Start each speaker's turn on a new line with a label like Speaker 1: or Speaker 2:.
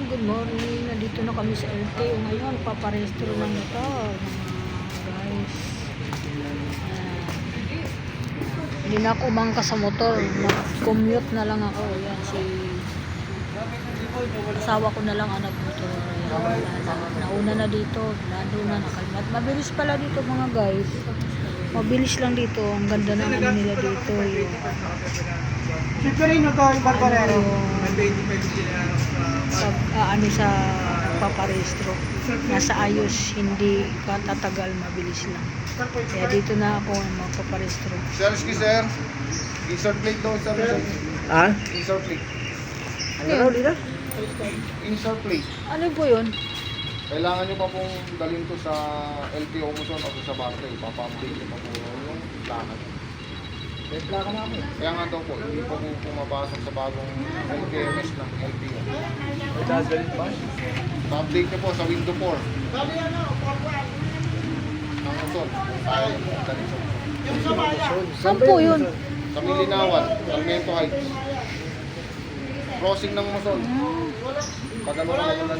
Speaker 1: good morning. Nandito na kami sa LTO ngayon. Paparestro ng motor, mga guys. Hindi na ako umangka sa motor. Mag-commute na lang ako. Yan, si asawa ko na lang ang nagmotor. Nauna na dito. Lalo na nakalmat. Mabilis pala dito mga guys. Mabilis lang dito. Ang ganda ng ano nila dito.
Speaker 2: Siyempre rin ito yung Barbarero.
Speaker 1: Sa paparestro. Nasa ayos, hindi katatagal, mabilis lang. Kaya dito na ako magpaparestro.
Speaker 3: Sir, sir. Insert plate daw, sir.
Speaker 2: Ah?
Speaker 3: Insert plate.
Speaker 1: Ano yun?
Speaker 3: Insert plate.
Speaker 1: Ano po yun?
Speaker 3: Kailangan nyo pa pong dalhin to sa LTO Muson o sa Barte. Papa-update nyo pa po yung plaka. May plaka namin. Kaya nga daw po, hindi pa po pumapasok sa bagong LTMS ng LTO. May dadalhin ba? Pa-update nyo po sa window 4. Ang Muson. Ay, dalhin sa Muson.
Speaker 1: Saan po yun?
Speaker 3: Sa Milinawan, Sarmiento Heights. Crossing ng Muson. Pag ano ka naman na